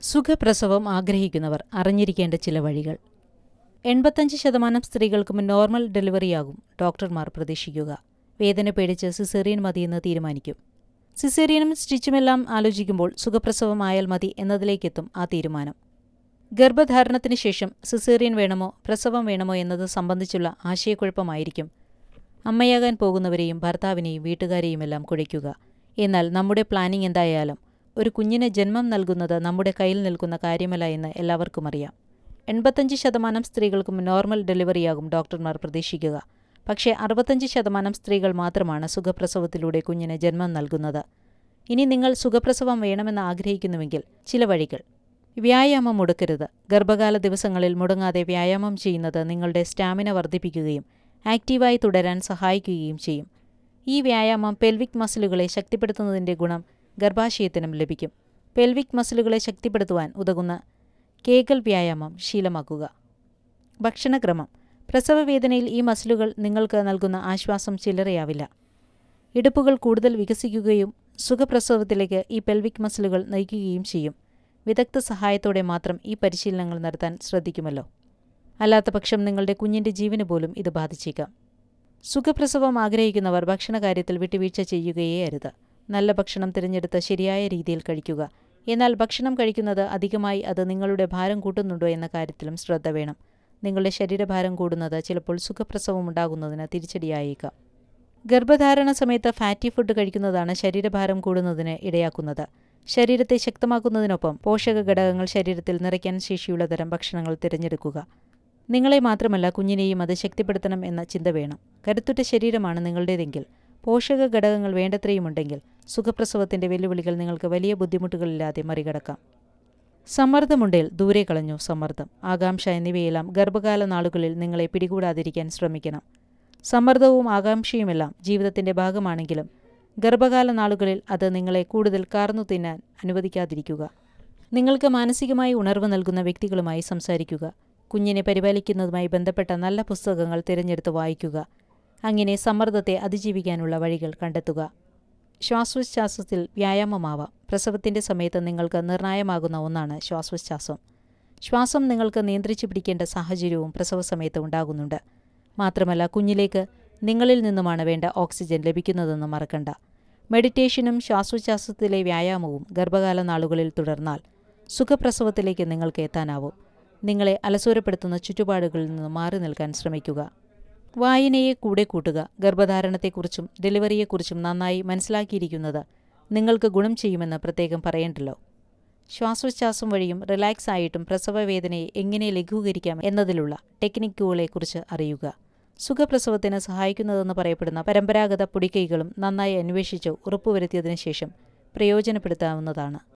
സുഖപ്രസവം ആഗ്രഹിക്കുന്നവർ അറിഞ്ഞിരിക്കേണ്ട ചില വഴികൾ. 85% സ്ത്രീകൾക്കും നോർമൽ ഡെലിവറിയാകും ഡോക്ടർമാർ പ്രതീക്ഷിക്കുക. വേദന പേടിച്ച് സിസേറിയൻ മതിയെന്ന് തീരുമാനിക്കും. സിസേറിയനും സ്റ്റിച്ചുമെല്ലാം ആലോചിക്കുമ്പോൾ സുഖപ്രസവം ആയാൽ മതി എന്നതിലേക്കെത്തും ആ തീരുമാനം. ഗർഭധാരണത്തിന് ശേഷം സിസേറിയൻ വേണമോ പ്രസവം വേണമോ എന്നത് സംബന്ധിച്ചുള്ള ആശയക്കുഴപ്പമായിരിക്കും അമ്മയാകാൻ പോകുന്നവരെയും ഭർത്താവിനെയും വീട്ടുകാരെയുമെല്ലാം കുഴയ്ക്കുക. എന്നാൽ നമ്മുടെ പ്ലാനിംഗ് എന്തായാലും ഒരു കുഞ്ഞിന് ജന്മം നൽകുന്നത് നമ്മുടെ കയ്യിൽ നിൽക്കുന്ന കാര്യമല്ല എന്ന് എല്ലാവർക്കും അറിയാം. 85% സ്ത്രീകൾക്കും നോർമൽ ഡെലിവറിയാകും ഡോക്ടർമാർ പ്രതീക്ഷിക്കുക. പക്ഷേ 65% സ്ത്രീകൾ മാത്രമാണ് സുഖപ്രസവത്തിലൂടെ കുഞ്ഞിന് ജന്മം നൽകുന്നത്. ഇനി നിങ്ങൾ സുഖപ്രസവം വേണമെന്ന് ആഗ്രഹിക്കുന്നുവെങ്കിൽ ചില വഴികൾ. വ്യായാമം മുടക്കരുത്. ഗർഭകാല ദിവസങ്ങളിൽ മുടങ്ങാതെ വ്യായാമം ചെയ്യുന്നത് നിങ്ങളുടെ സ്റ്റാമിന വർദ്ധിപ്പിക്കുകയും ആക്റ്റീവായി തുടരാൻ സഹായിക്കുകയും ചെയ്യും. ഈ വ്യായാമം പെൽവിക് മസിലുകളെ ശക്തിപ്പെടുത്തുന്നതിൻ്റെ ഗുണം ഗർഭാശയത്തിനും ലഭിക്കും. പെൽവിക് മസിലുകളെ ശക്തിപ്പെടുത്തുവാൻ ഉതകുന്ന കേഗൽ വ്യായാമം ശീലമാക്കുക. ഭക്ഷണക്രമം. പ്രസവവേദനയിൽ ഈ മസിലുകൾ നിങ്ങൾക്ക് നൽകുന്ന ആശ്വാസം ചില്ലറയാവില്ല. ഇടുപ്പുകൾ കൂടുതൽ വികസിക്കുകയും സുഖപ്രസവത്തിലേക്ക് ഈ പെൽവിക് മസിലുകൾ നയിക്കുകയും ചെയ്യും. വിദഗ്ധ സഹായത്തോടെ മാത്രം ഈ പരിശീലനങ്ങൾ നടത്താൻ ശ്രദ്ധിക്കുമല്ലോ. അല്ലാത്തപക്ഷം നിങ്ങളുടെ കുഞ്ഞിൻ്റെ ജീവന് പോലും ഇത് ബാധിച്ചേക്കാം. സുഖപ്രസവം ആഗ്രഹിക്കുന്നവർ ഭക്ഷണകാര്യത്തിൽ വിട്ടുവീഴ്ച ചെയ്യുകയേ അരുത്. നല്ല ഭക്ഷണം തിരഞ്ഞെടുത്ത് ശരിയായ രീതിയിൽ കഴിക്കുക. എന്നാൽ ഭക്ഷണം കഴിക്കുന്നത് അധികമായി അത് നിങ്ങളുടെ ഭാരം കൂട്ടുന്നുണ്ടോ എന്ന കാര്യത്തിലും ശ്രദ്ധ വേണം. നിങ്ങളുടെ ശരീരഭാരം കൂടുന്നത് ചിലപ്പോൾ സുഖപ്രസവം ഉണ്ടാകുന്നതിന് തിരിച്ചടിയായേക്കാം. ഗർഭധാരണ സമയത്ത് ഫാറ്റി ഫുഡ് കഴിക്കുന്നതാണ് ശരീരഭാരം കൂടുന്നതിന് ഇടയാക്കുന്നത്. ശരീരത്തെ ശക്തമാക്കുന്നതിനൊപ്പം പോഷക ഘടകങ്ങൾ ശരീരത്തിൽ നിറയ്ക്കാൻ ശേഷിയുള്ള തരം ഭക്ഷണങ്ങൾ തിരഞ്ഞെടുക്കുക. നിങ്ങളെ മാത്രമല്ല കുഞ്ഞിനെയും അത് ശക്തിപ്പെടുത്തണം എന്ന ചിന്ത വേണം. കരുത്തുറ്റ ശരീരമാണ് നിങ്ങളുടേതെങ്കിൽ പോഷക ഘടകങ്ങൾ വേണ്ടത്രയുമുണ്ടെങ്കിൽ സുഖപ്രസവത്തിൻ്റെ വെല്ലുവിളികൾ നിങ്ങൾക്ക് വലിയ ബുദ്ധിമുട്ടുകളില്ലാതെ മറികടക്കാം. സമ്മർദ്ദമുണ്ടേൽ ദൂരെ കളഞ്ഞു സമ്മർദ്ദം, ആകാംക്ഷ എന്നിവയെല്ലാം ഗർഭകാല നാളുകളിൽ നിങ്ങളെ പിടികൂടാതിരിക്കാൻ ശ്രമിക്കണം. സമ്മർദ്ദവും ആകാംക്ഷയുമെല്ലാം ജീവിതത്തിൻ്റെ ഭാഗമാണെങ്കിലും ഗർഭകാല നാളുകളിൽ അത് നിങ്ങളെ കൂടുതൽ കാർന്നു തിന്നാൻ അനുവദിക്കാതിരിക്കുക. നിങ്ങൾക്ക് മാനസികമായി ഉണർവ് നൽകുന്ന വ്യക്തികളുമായി സംസാരിക്കുക. കുഞ്ഞിനെ പരിപാലിക്കുന്നതുമായി ബന്ധപ്പെട്ട നല്ല പുസ്തകങ്ങൾ തിരഞ്ഞെടുത്ത് വായിക്കുക. അങ്ങനെ സമ്മർദ്ദത്തെ അതിജീവിക്കാനുള്ള വഴികൾ കണ്ടെത്തുക. ശ്വാസോച്ഛ്വാസത്തിൽ വ്യായാമമാവാം. പ്രസവത്തിൻ്റെ സമയത്ത് നിങ്ങൾക്ക് നിർണായകമാകുന്ന ഒന്നാണ് ശ്വാസോച്ഛ്വാസം. ശ്വാസം നിങ്ങൾക്ക് നിയന്ത്രിച്ചു പിടിക്കേണ്ട സാഹചര്യവും പ്രസവ സമയത്ത് ഉണ്ടാകുന്നുണ്ട്. മാത്രമല്ല കുഞ്ഞിലേക്ക് നിങ്ങളിൽ നിന്നുമാണ് വേണ്ട ഓക്സിജൻ ലഭിക്കുന്നതെന്ന് മറക്കണ്ട. മെഡിറ്റേഷനും ശ്വാസോച്ഛ്വാസത്തിലെ വ്യായാമവും ഗർഭകാല നാളുകളിൽ തുടർന്നാൽ സുഖപ്രസവത്തിലേക്ക് നിങ്ങൾക്ക് എത്താനാവും. നിങ്ങളെ അലസോരപ്പെടുത്തുന്ന ചുറ്റുപാടുകളിൽ നിന്ന് മാറി നിൽക്കാൻ ശ്രമിക്കുക. വായനയെ കൂടെ കൂട്ടുക. ഗർഭധാരണത്തെക്കുറിച്ചും ഡെലിവറിയെക്കുറിച്ചും നന്നായി മനസ്സിലാക്കിയിരിക്കുന്നത് നിങ്ങൾക്ക് ഗുണം ചെയ്യുമെന്ന് പ്രത്യേകം പറയേണ്ടല്ലോ. ശ്വാസോച്ഛ്വാസം വഴിയും റിലാക്സ് ആയിട്ടും പ്രസവവേദനയെ എങ്ങനെ ലഘൂകരിക്കാം എന്നതിലുള്ള ടെക്നിക്കുകളെക്കുറിച്ച് അറിയുക. സുഖപ്രസവത്തിന് സഹായിക്കുന്നതെന്ന് പറയപ്പെടുന്ന പരമ്പരാഗത പൊടിക്കൈകളും നന്നായി അന്വേഷിച്ച് ഉറപ്പുവരുത്തിയതിനു ശേഷം പ്രയോജനപ്പെടുത്താവുന്നതാണ്.